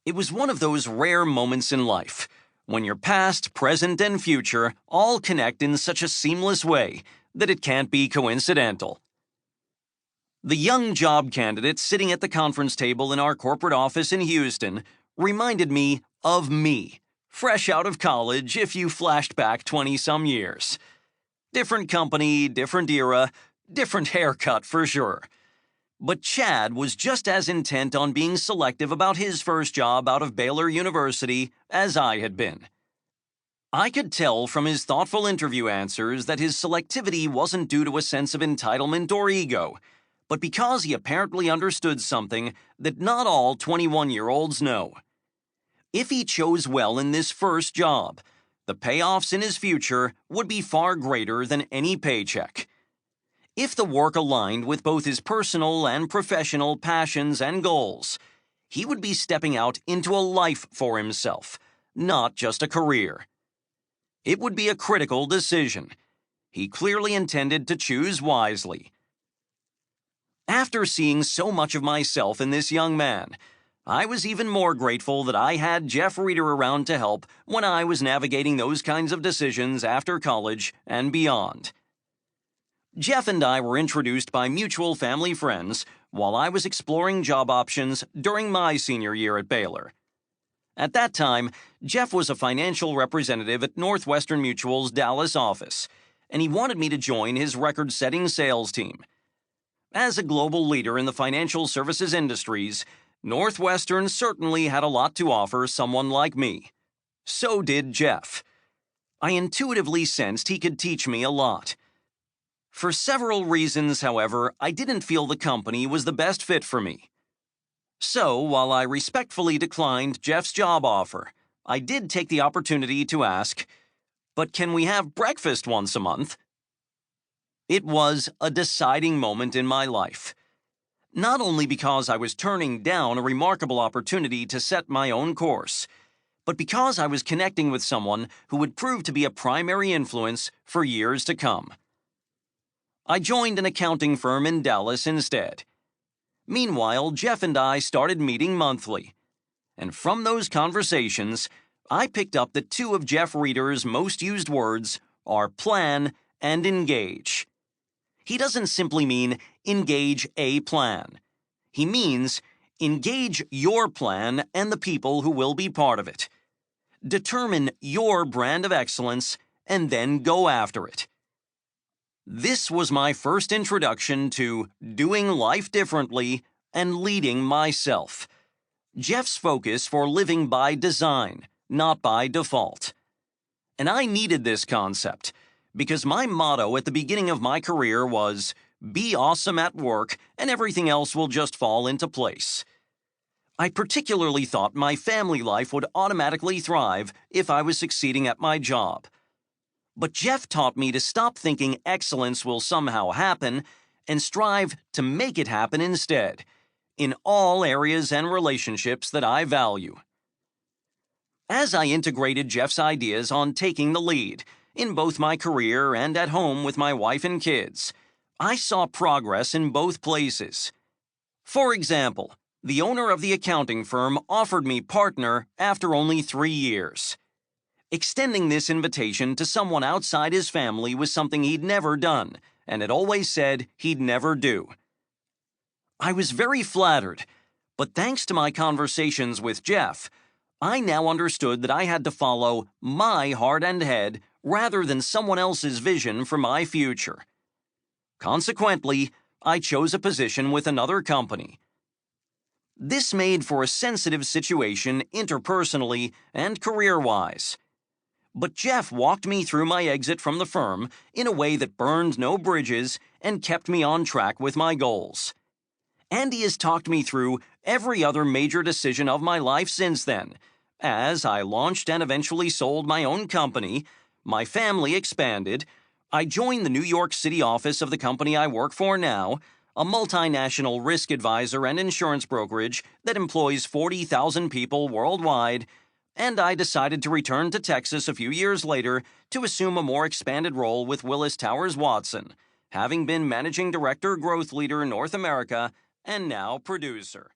It was one of those rare moments in life, when your past, present, and future all connect in such a seamless way that it can't be coincidental. The young job candidate sitting at the conference table in our corporate office in Houston reminded me of me, fresh out of college if you flashed back 20-some years. Different company, different era, different haircut for sure. But Chad was just as intent on being selective about his first job out of Baylor University as I had been. I could tell from his thoughtful interview answers that his selectivity wasn't due to a sense of entitlement or ego, but because he apparently understood something that not all 21-year-olds know. If he chose well in this first job, the payoffs in his future would be far greater than any paycheck. If the work aligned with both his personal and professional passions and goals, he would be stepping out into a life for himself, not just a career. It would be a critical decision. He clearly intended to choose wisely. After seeing so much of myself in this young man, I was even more grateful that I had Jeff Reeter around to help when I was navigating those kinds of decisions after college and beyond. Jeff and I were introduced by mutual family friends while I was exploring job options during my senior year at Baylor. At that time, Jeff was a financial representative at Northwestern Mutual's Dallas office, and he wanted me to join his record-setting sales team. As a global leader in the financial services industries, Northwestern certainly had a lot to offer someone like me. So did Jeff. I intuitively sensed he could teach me a lot. For several reasons, however, I didn't feel the company was the best fit for me. So, while I respectfully declined Jeff's job offer, I did take the opportunity to ask, "But can we have breakfast once a month?" It was a deciding moment in my life. Not only because I was turning down a remarkable opportunity to set my own course, but because I was connecting with someone who would prove to be a primary influence for years to come. I joined an accounting firm in Dallas instead. Meanwhile, Jeff and I started meeting monthly. And from those conversations, I picked up that two of Jeff Reeter's most used words are plan and engage. He doesn't simply mean engage a plan. He means engage your plan and the people who will be part of it. Determine your brand of excellence and then go after it. This was my first introduction to doing life differently and leading myself. Jeff's focus for living by design, not by default. And I needed this concept because my motto at the beginning of my career was, "Be awesome at work and everything else will just fall into place." I particularly thought my family life would automatically thrive if I was succeeding at my job. But Jeff taught me to stop thinking excellence will somehow happen and strive to make it happen instead, in all areas and relationships that I value. As I integrated Jeff's ideas on taking the lead, in both my career and at home with my wife and kids, I saw progress in both places. For example, the owner of the accounting firm offered me partner after only 3 years. Extending this invitation to someone outside his family was something he'd never done, and had always said he'd never do. I was very flattered, but thanks to my conversations with Jeff, I now understood that I had to follow my heart and head rather than someone else's vision for my future. Consequently, I chose a position with another company. This made for a sensitive situation interpersonally and career-wise. But Jeff walked me through my exit from the firm in a way that burned no bridges and kept me on track with my goals. And he has talked me through every other major decision of my life since then, as I launched and eventually sold my own company, my family expanded, I joined the New York City office of the company I work for now, a multinational risk advisor and insurance brokerage that employs 40,000 people worldwide, and I decided to return to Texas a few years later to assume a more expanded role with Willis Towers Watson, having been Managing Director Growth Leader North America and now producer.